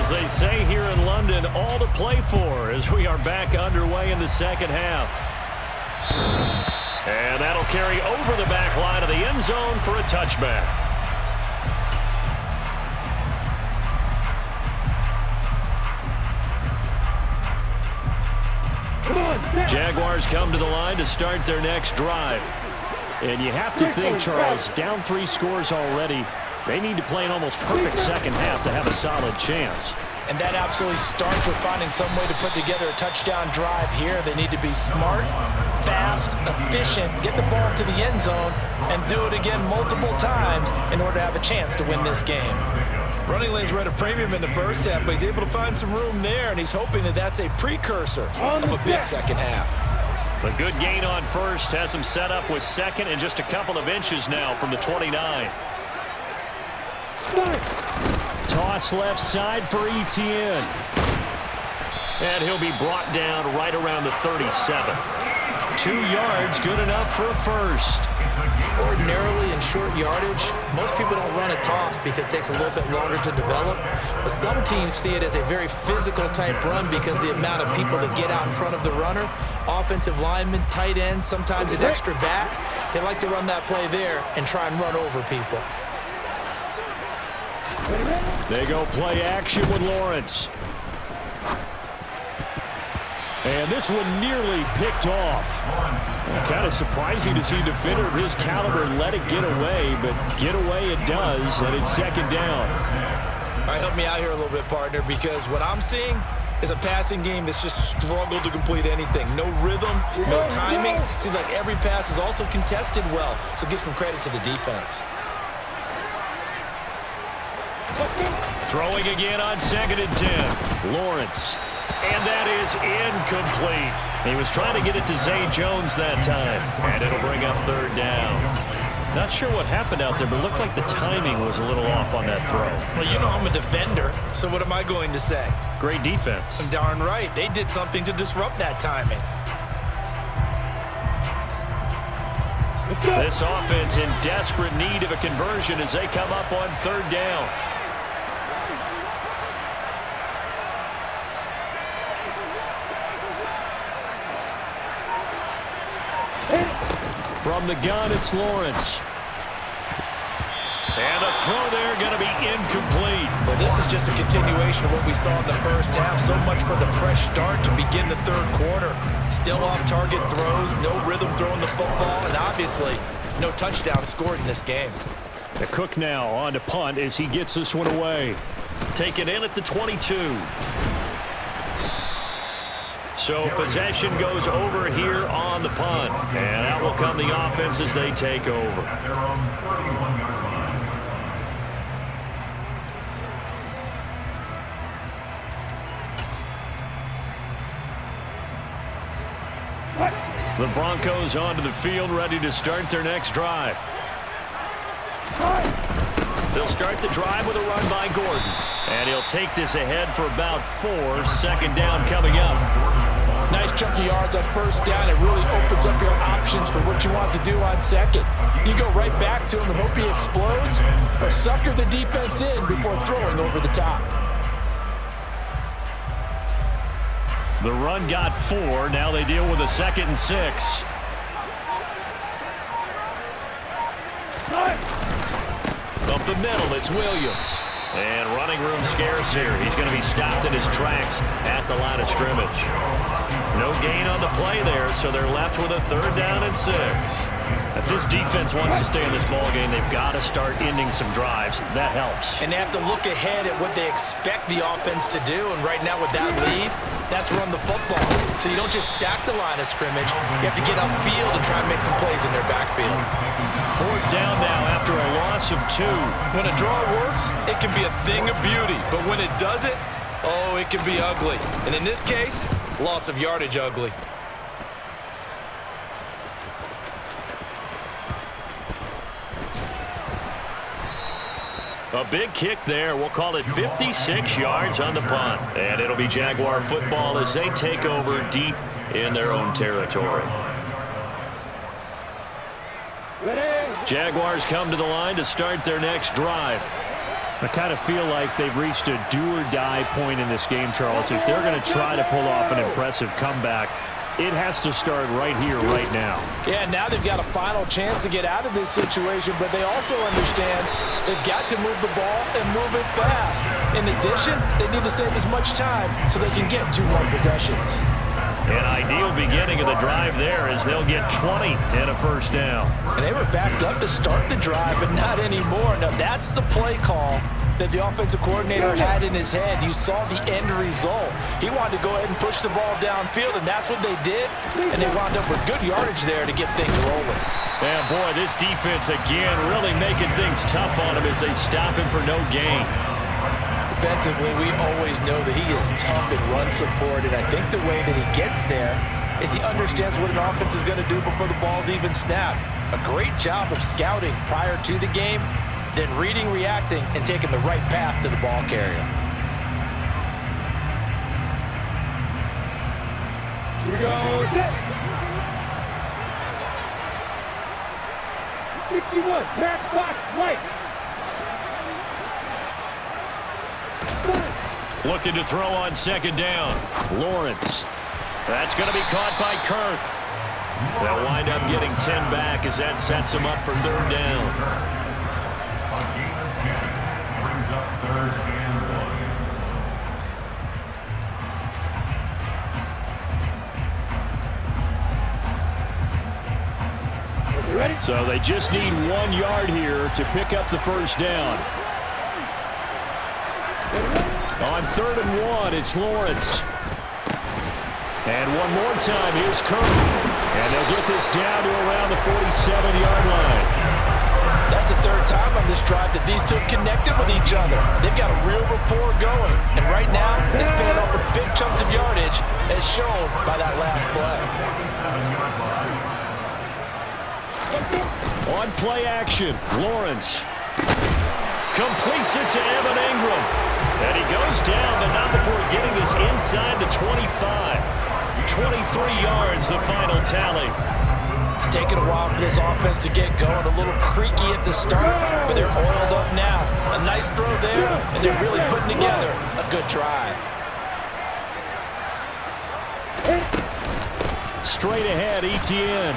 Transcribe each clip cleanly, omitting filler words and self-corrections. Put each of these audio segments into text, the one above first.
As they say here in London, all to play for as we are back underway in the second half. And that'll carry over the back line of the end zone for a touchback. Jaguars come to the line to start their next drive. And you have to think, Charles, down 3 scores already. They need to play an almost perfect second half to have a solid chance. And that absolutely starts with finding some way to put together a touchdown drive here. They need to be smart, fast, efficient, get the ball to the end zone, and do it again multiple times in order to have a chance to win this game. Running lanes were at a premium in the first half, but he's able to find some room there, and he's hoping that that's a precursor of a big second half. A good gain on first has him set up with second and just a couple of inches now from the 29. Toss left side for Etienne. And he'll be brought down right around the 37. 2 yards, good enough for a first. Ordinarily in short yardage, most people don't run a toss because it takes a little bit longer to develop. But some teams see it as a very physical type run because the amount of people that get out in front of the runner, offensive linemen, tight ends, sometimes an extra back. They like to run that play there and try and run over people. They go play action with Lawrence. And this one nearly picked off. Kind of surprising to see a defender of his caliber let it get away, but get away it does, and it's second down. All right, help me out here a little bit, partner, because what I'm seeing is a passing game that's just struggled to complete anything. No rhythm, no timing. Seems like every pass is also contested well, so give some credit to the defense. Throwing again on 2nd and 10. Lawrence. And that is incomplete. He was trying to get it to Zay Jones that time. And it'll bring up 3rd down. Not sure what happened out there, but it looked like the timing was a little off on that throw. Well, you know I'm a defender, so what am I going to say? Great defense. Darn right. They did something to disrupt that timing. This offense in desperate need of a conversion as they come up on 3rd down. From the gun, it's Lawrence. And a throw there going to be incomplete. Well, this is just a continuation of what we saw in the first half. So much for the fresh start to begin the 3rd quarter. Still off-target throws, no rhythm throwing the football, and obviously no touchdown scored in this game. The Cook now on to punt as he gets this one away. Taken in at the 22. So possession goes over here on the punt. And out will come the offense as they take over. The Broncos onto the field, ready to start their next drive. They'll start the drive with a run by Gordon. And he'll take this ahead for about 4. 2nd down coming up. Nice chunk of yards on 1st down. It really opens up your options for what you want to do on 2nd. You go right back to him and hope he explodes, or sucker the defense in before throwing over the top. The run got 4. Now they deal with a 2nd and 6. Up the middle, it's Williams. And running room scarce here. He's going to be stopped in his tracks at the line of scrimmage. No gain on the play there, so they're left with a 3rd down and 6. If this defense wants to stay in this ballgame, they've got to start ending some drives. That helps. And they have to look ahead at what they expect the offense to do. And right now with that lead, that's run the football. So you don't just stack the line of scrimmage. You have to get upfield and try and make some plays in their backfield. 4th down now after a loss of 2. When a draw works, it can be a thing of beauty. But when it doesn't, oh, it can be ugly. And in this case, loss of yardage ugly. A big kick there. We'll call it 56 yards on the punt. And it'll be Jaguar football as they take over deep in their own territory. Jaguars come to the line to start their next drive. I kind of feel like they've reached a do-or-die point in this game, Charles. If they're going to try to pull off an impressive comeback, it has to start right here, right now. Yeah, now they've got a final chance to get out of this situation, but they also understand they've got to move the ball and move it fast. In addition, they need to save as much time so they can get 2 more possessions. An ideal beginning of the drive there as they'll get 20 and a first down. And they were backed up to start the drive, but not anymore. Now, that's the play call that the offensive coordinator had in his head. You saw the end result. He wanted to go ahead and push the ball downfield, and that's what they did. And they wound up with good yardage there to get things rolling. And, boy, this defense, again, really making things tough on him as they stop him for no gain. Defensively, we always know that he is tough in run support, and I think the way that he gets there is he understands what an offense is going to do before the ball's even snapped. A great job of scouting prior to the game, then reading, reacting, and taking the right path to the ball carrier. Here we go. 61, pass box, right. Looking to throw on second down. Lawrence. That's going to be caught by Kirk. They'll wind up getting 10 back as that sets them up for third down. Brings up third and 1. You ready? So they just need 1 yard here to pick up the first down. On third and 1, it's Lawrence. And one more time, here's Kirk. And they'll get this down to around the 47-yard line. That's the third time on this drive that these two have connected with each other. They've got a real rapport going. And right now, it's paying off for big chunks of yardage, as shown by that last play. On play action, Lawrence completes it to Evan Ingram. And he goes down, but not before getting this inside the 25. 23 yards, the final tally. It's taken a while for this offense to get going. A little creaky at the start, but they're oiled up now. A nice throw there, and they're really putting together a good drive. Straight ahead, Etienne.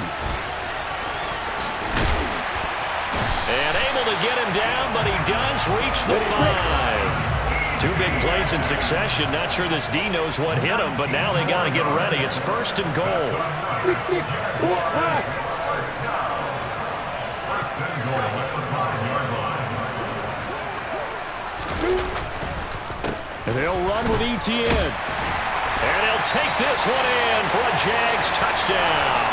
And able to get him down, but he does reach the 5. 2 big plays in succession. Not sure this D knows what hit him, but now they got to get ready. It's first and goal. And they'll run with Etienne. And he'll take this one in for a Jags touchdown.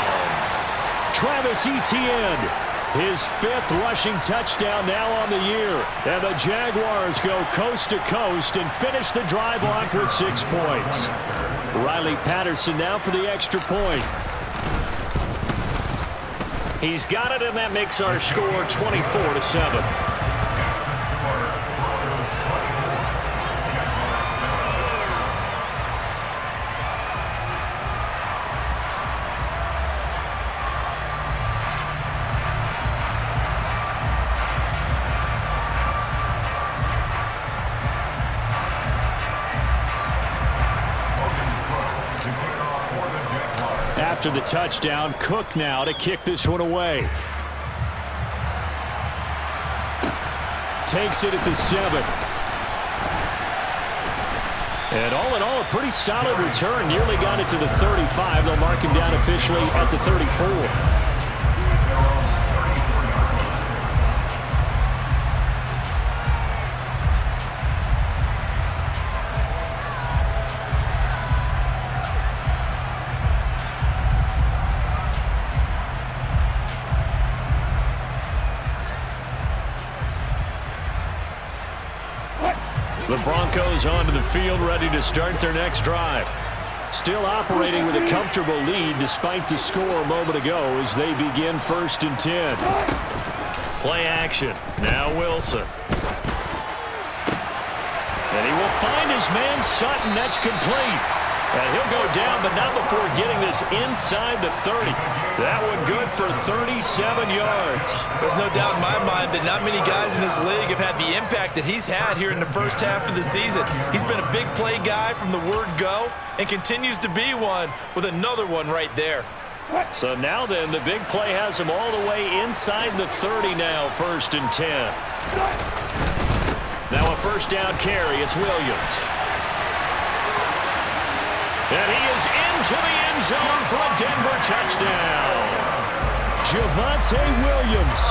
Travis Etienne. His 5th rushing touchdown now on the year. And the Jaguars go coast to coast and finish the drive off with 6 points. Riley Patterson now for the extra point. He's got it, and that makes our score 24-7. After the touchdown, Cook now to kick this one away. Takes it at the 7. And all in all, a pretty solid return. Nearly got it to the 35. They'll mark him down officially at the 34. The Broncos onto the field, ready to start their next drive. Still operating with a comfortable lead despite the score a moment ago as they begin 1st and 10. Play action. Now Wilson. And he will find his man Sutton. That's complete. And he'll go down, but not before getting this inside the 30. That one good for 37 yards. There's no doubt in my mind that not many guys in this league have had the impact that he's had here in the first half of the season. He's been a big play guy from the word go and continues to be one with another one right there. So now then, the big play has him all the way inside the 30 now, 1st and 10. Now a first down carry, it's Williams. And he is into the end zone for a Denver touchdown. Javonte Williams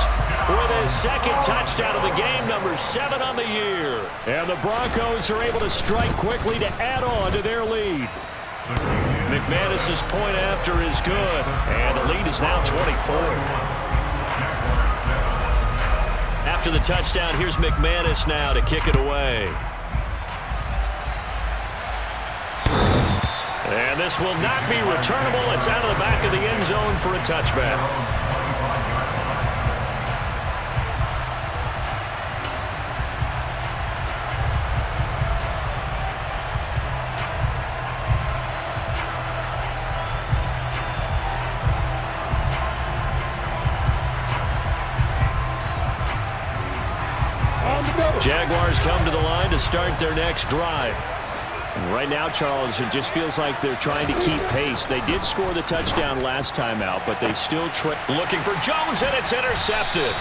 with his second touchdown of the game, number 7 on the year. And the Broncos are able to strike quickly to add on to their lead. McManus's point after is good, and the lead is now 24. After the touchdown, here's McManus now to kick it away. And this will not be returnable. It's out of the back of the end zone for a touchback. Jaguars come to the line to start their next drive. Right now, Charles, it just feels like they're trying to keep pace. They did score the touchdown last time out, but they still looking for Jones, and it's intercepted.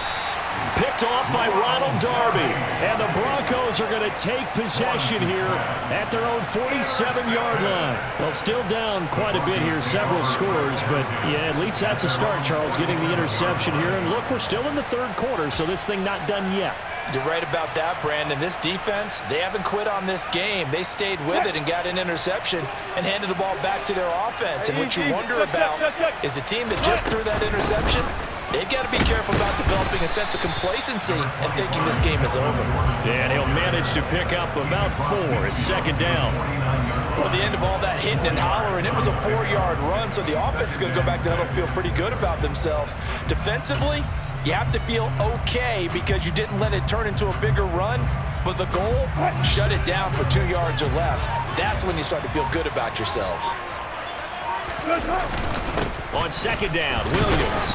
Picked off by Ronald Darby. And the Broncos are going to take possession here at their own 47-yard line. Well, still down quite a bit here, several scores, but yeah, at least that's a start, Charles, getting the interception here. And look, we're still in the 3rd quarter, so this thing not done yet. You're right about that, Brandon. This defense, they haven't quit on this game. They stayed with it and got an interception and handed the ball back to their offense. And what you wonder about is the team that just threw that interception, they've got to be careful about developing a sense of complacency and thinking this game is over. And he'll manage to pick up about 4. It's 2nd down. Well, at the end of all that hitting and hollering, it was a 4-yard run, so the offense is going to go back to huddle and feel pretty good about themselves. Defensively, you have to feel okay because you didn't let it turn into a bigger run, but the goal, shut it down for 2 yards or less. That's when you start to feel good about yourselves. On 2nd down, Williams.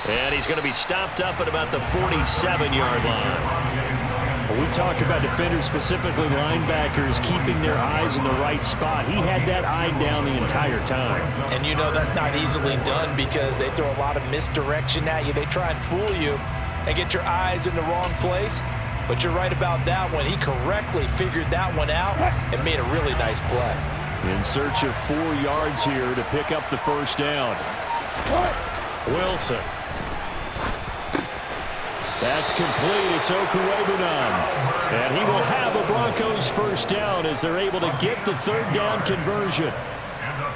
And he's going to be stopped up at about the 47-yard line. We talk about defenders, specifically linebackers, keeping their eyes in the right spot. He had that eye down the entire time. And you know that's not easily done because they throw a lot of misdirection at you. They try and fool you and get your eyes in the wrong place. But you're right about that one. He correctly figured that one out and made a really nice play. In search of 4 yards here to pick up the first down. Wilson. That's complete. It's Okuwebunam. And he will have a Broncos first down as they're able to get the 3rd down conversion.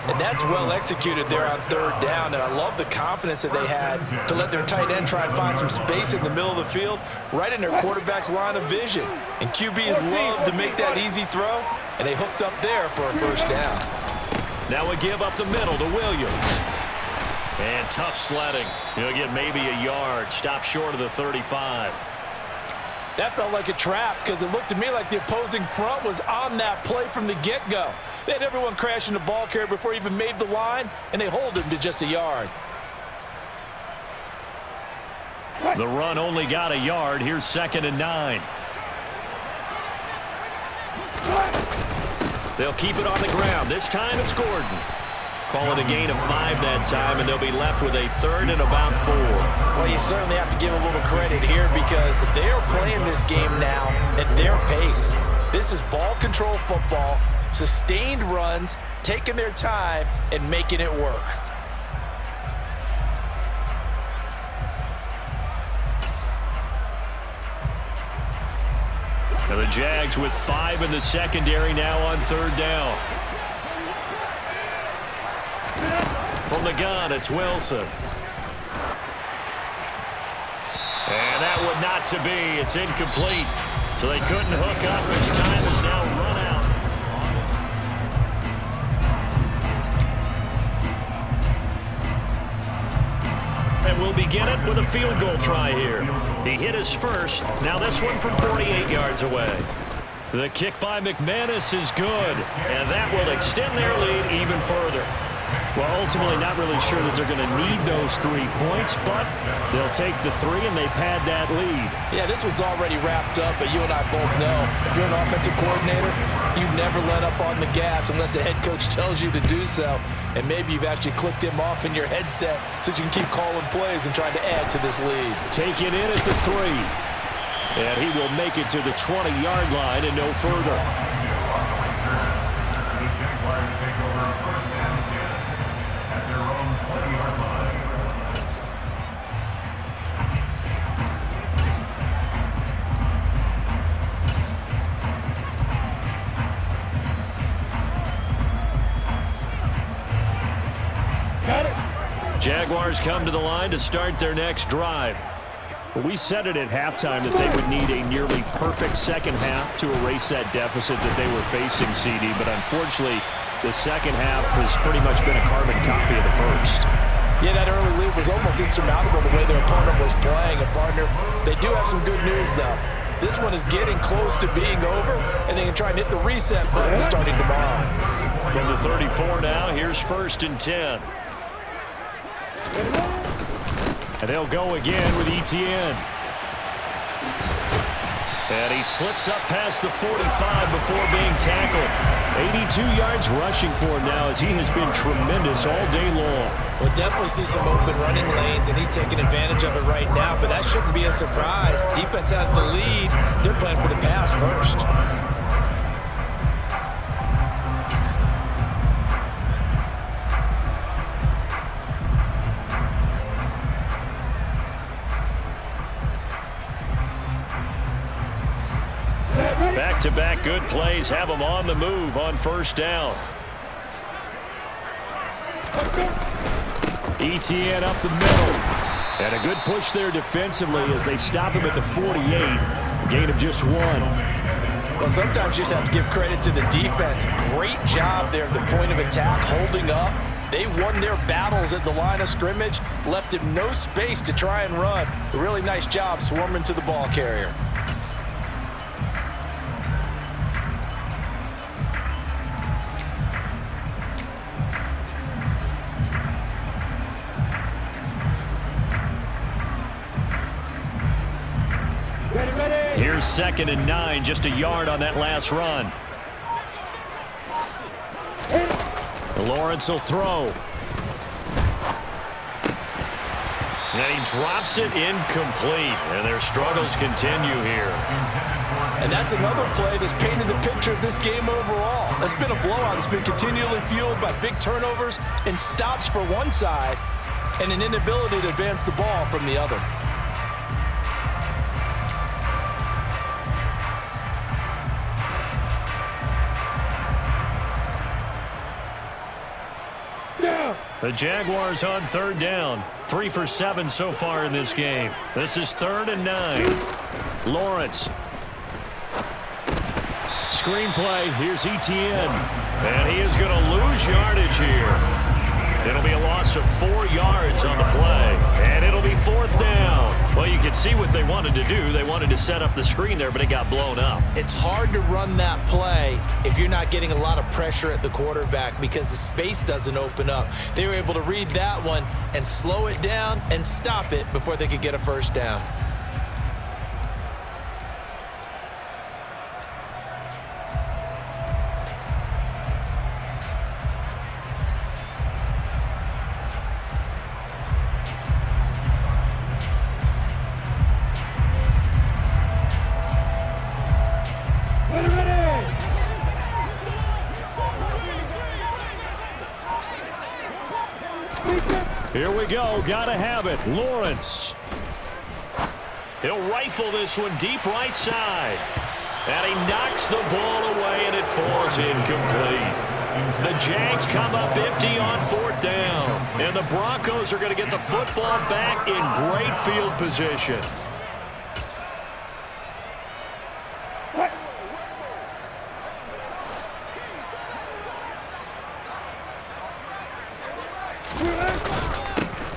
And that's well executed there on 3rd down. And I love the confidence that they had to let their tight end try and find some space in the middle of the field, right in their quarterback's line of vision. And QBs love to make that easy throw, and they hooked up there for a first down. Now we give up the middle to Williams. And tough sledding. He'll get maybe a yard. Stop short of the 35. That felt like a trap because it looked to me like the opposing front was on that play from the get-go. They had everyone crashing the ball carrier before he even made the line, and they hold him to just a yard. The run only got a yard. Here's 2nd and 9. They'll keep it on the ground. This time it's Gordon. Call it a gain of 5 that time, and they'll be left with a 3rd and about 4. Well, you certainly have to give a little credit here because they are playing this game now at their pace. This is ball control football, sustained runs, taking their time, and making it work. And the Jags with 5 in the secondary now on 3rd down. From the gun, it's Wilson. And that would not to be. It's incomplete. So they couldn't hook up. His time is now run out. And we'll begin it with a field goal try here. He hit his first. Now this one from 48 yards away. The kick by McManus is good, and that will extend their lead even further. Well, ultimately not really sure that they're going to need those 3 points, but they'll take the 3 and they pad that lead. Yeah, this one's already wrapped up, but you and I both know if you're an offensive coordinator, you never let up on the gas unless the head coach tells you to do so. And maybe you've actually clicked him off in your headset so you can keep calling plays and trying to add to this lead. Take it in at the 3. And he will make it to the 20-yard line and no further. Jaguars come to the line to start their next drive. We said it at halftime that they would need a nearly perfect second half to erase that deficit that they were facing, CD, but unfortunately, the second half has pretty much been a carbon copy of the first. Yeah, that early lead was almost insurmountable the way their opponent was playing. And, partner, they do have some good news, though. This one is getting close to being over, and they can try and hit the reset button starting tomorrow. From the 34 now, here's 1st and 10. And they'll go again with Etienne. And he slips up past the 45 before being tackled. 82 yards rushing for him now as he has been tremendous all day long. We'll definitely see some open running lanes, and he's taking advantage of it right now, but that shouldn't be a surprise. Defense has the lead. They're playing for the pass first. Back-to-back good plays have them on the move on 1st down. Etienne up the middle. And a good push there defensively as they stop him at the 48. Gain of just 1. Well, sometimes you just have to give credit to the defense. Great job there at the point of attack, holding up. They won their battles at the line of scrimmage, left him no space to try and run. A really nice job swarming to the ball carrier. Here's 2nd and 9, just a yard on that last run. Lawrence will throw. And he drops it incomplete, and their struggles continue here. And that's another play that's painted the picture of this game overall. It's been a blowout. It's been continually fueled by big turnovers and stops for one side and an inability to advance the ball from the other. The Jaguars on 3rd down. 3 for 7 so far in this game. This is 3rd and 9. Lawrence. Screenplay. Here's Etienne. And he is going to lose yardage here. It'll be a loss of 4 yards on the play. And it'll be 4th down. Well, you can see what they wanted to do. They wanted to set up the screen there, but it got blown up. It's hard to run that play if you're not getting a lot of pressure at the quarterback because the space doesn't open up. They were able to read that one and slow it down and stop it before they could get a 1st down. Here we go. Gotta have it. Lawrence. He'll rifle this one deep right side. And he knocks the ball away, and it falls incomplete. The Jags come up empty on 4th down. And the Broncos are going to get the football back in great field position.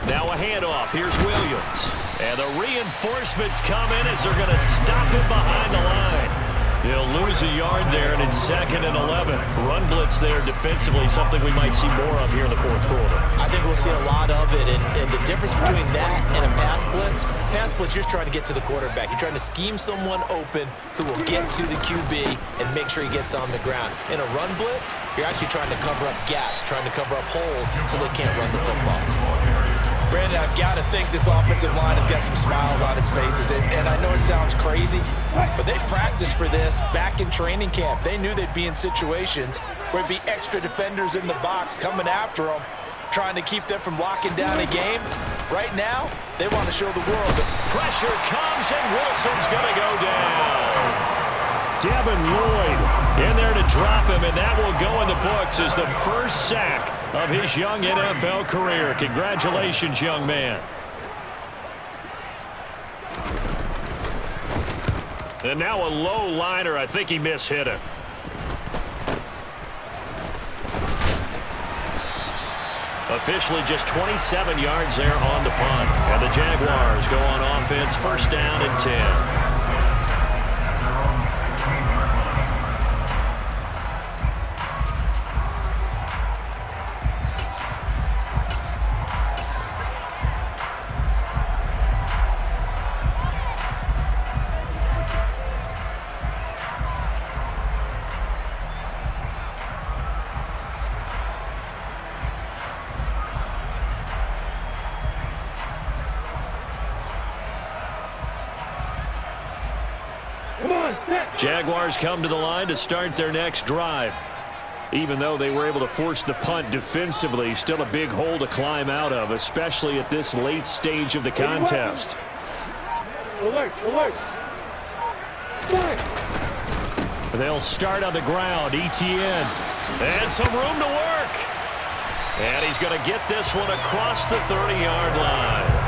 Now a handoff. Here's Williams. And the reinforcements come in as they're going to stop him behind the line. He'll lose a yard there, and it's 2nd and 11. Run blitz there defensively, something we might see more of here in the fourth quarter. I think we'll see a lot of it, and the difference between that and a pass blitz, you're trying to get to the quarterback. You're trying to scheme someone open who will get to the QB and make sure he gets on the ground. In a run blitz, you're actually trying to cover up gaps, trying to cover up holes so they can't run the football. Brandon, I've got to think this offensive line has got some smiles on its faces. And I know it sounds crazy, but they practiced for this back in training camp. They knew they'd be in situations where it'd be extra defenders in the box coming after them, trying to keep them from locking down a game. Right now, they want to show the world that pressure comes, and Wilson's going to go down. Devin Lloyd in there to drop him, and that will go in the books as the first sack of his young NFL career. Congratulations, young man. And now a low liner. I think he mishit it. Officially just 27 yards there on the punt. And the Jaguars go on offense, 1st down and 10. Jaguars come to the line to start their next drive. Even though they were able to force the punt defensively, still a big hole to climb out of, especially at this late stage of the contest. Alert, alert. They'll start on the ground. Etienne. And some room to work. And he's going to get this one across the 30-yard line.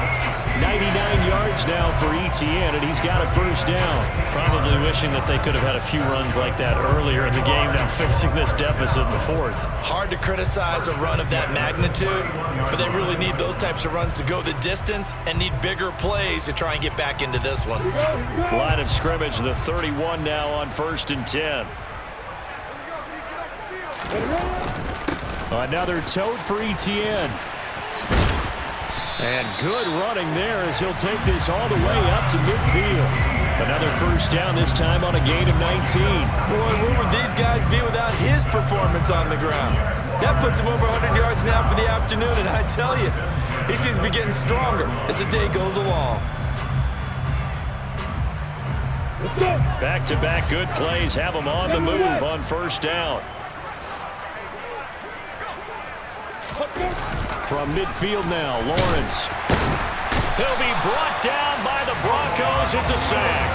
99 yards now for Etienne, and he's got a 1st down. Probably wishing that they could have had a few runs like that earlier in the game, now facing this deficit in the 4th. Hard to criticize a run of that magnitude, but they really need those types of runs to go the distance and need bigger plays to try and get back into this one. Line of scrimmage, the 31 now on 1st and 10. Another tote for Etienne. And good running there as he'll take this all the way up to midfield. Another 1st down, this time on a gain of 19. Boy, where would these guys be without his performance on the ground? That puts him over 100 yards now for the afternoon, and I tell you, he seems to be getting stronger as the day goes along. Back-to-back good plays have him on the move on 1st down. From midfield now, Lawrence. He'll be brought down by the Broncos. It's a sack.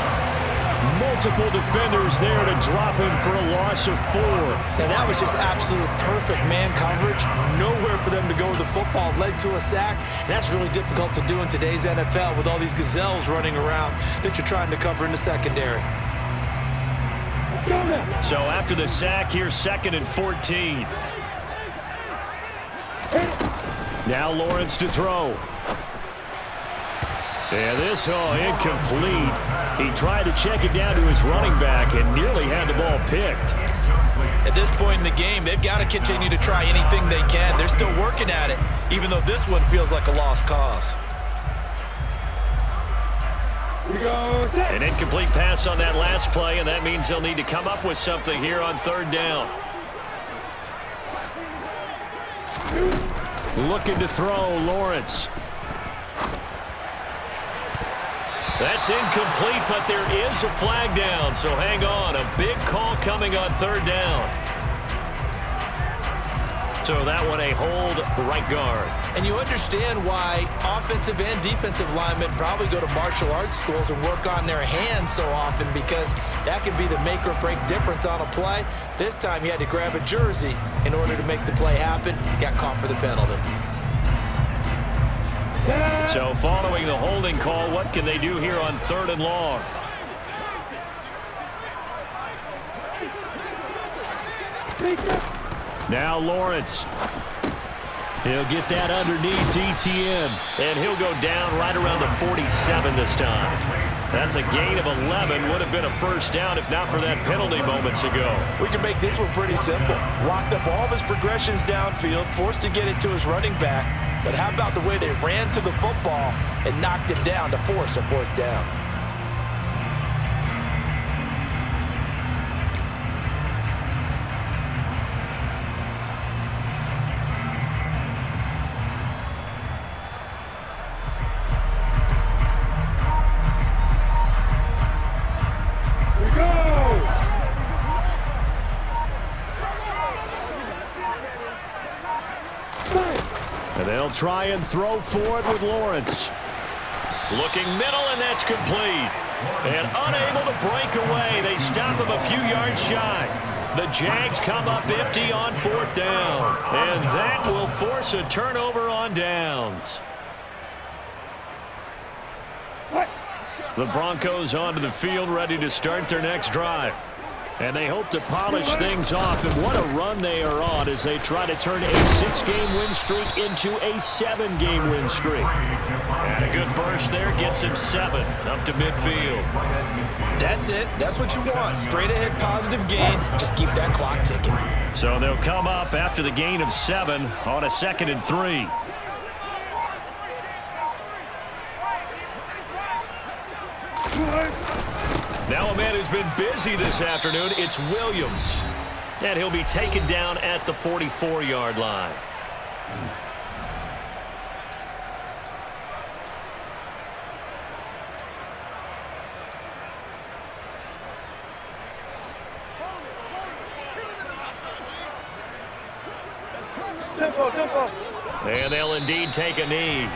Multiple defenders there to drop him for a loss of 4. Now that was just absolute perfect man coverage. Nowhere for them to go with the football. Led to a sack. And that's really difficult to do in today's NFL with all these gazelles running around that you're trying to cover in the secondary. So after the sack, here's 2nd and 14. Now Lawrence to throw. And this, incomplete. He tried to check it down to his running back and nearly had the ball picked. At this point in the game, they've got to continue to try anything they can. They're still working at it, even though this one feels like a lost cause. An incomplete pass on that last play, and that means they'll need to come up with something here on 3rd down. Looking to throw, Lawrence. That's incomplete, but there is a flag down, so hang on. A big call coming on 3rd down. So that one a hold, right guard. And you understand why offensive and defensive linemen probably go to martial arts schools and work on their hands so often, because that can be the make or break difference on a play. This time he had to grab a jersey in order to make the play happen. Got caught for the penalty. So following the holding call, what can they do here on 3rd and long? Now Lawrence. He'll get that underneath Etienne. And he'll go down right around the 47 this time. That's a gain of 11. Would have been a first down if not for that penalty moments ago. We can make this one pretty simple. Locked up all of his progressions downfield, forced to get it to his running back. But how about the way they ran to the football and knocked him down to force a fourth down? And they'll try and throw forward with Lawrence. Looking middle, and that's complete. And unable to break away. They stop him a few yards shy. The Jags come up empty on fourth down. And that will force a turnover on downs. The Broncos onto the field, ready to start their next drive. And they hope to polish things off. And what a run they are on as they try to turn a 6-game win streak into a 7-game win streak. And a good burst there gets him 7 up to midfield. That's it. That's what you want. Straight ahead positive gain. Just keep that clock ticking. So they'll come up after the gain of 7 on a 2nd and 3. Now a man who's been busy this afternoon, it's Williams. And he'll be taken down at the 44-yard line. And they'll indeed take a knee.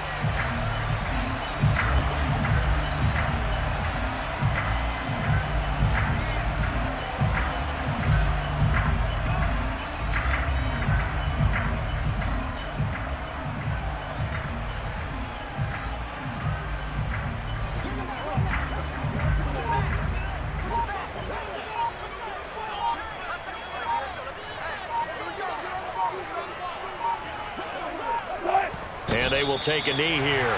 And they will take a knee here.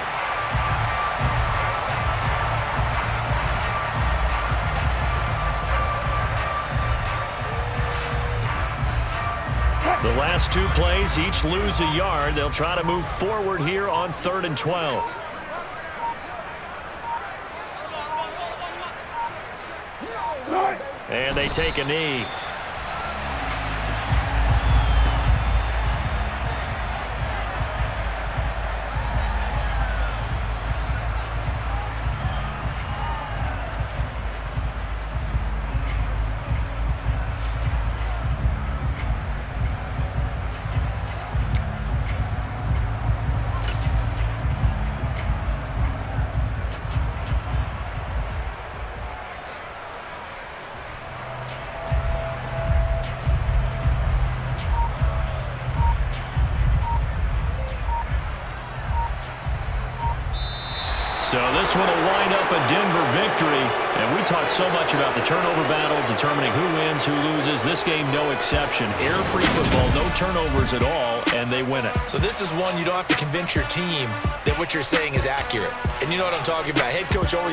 The last 2 plays, each lose a yard. They'll try to move forward here on 3rd and 12. And they take a knee. So this one will wind up a Denver victory. And we talk so much about the turnover battle, determining who wins, who loses. This game, no exception. Error-free football, no turnovers at all, and they win it. So this is one you don't have to convince your team that what you're saying is accurate. And you know what I'm talking about. Head coach always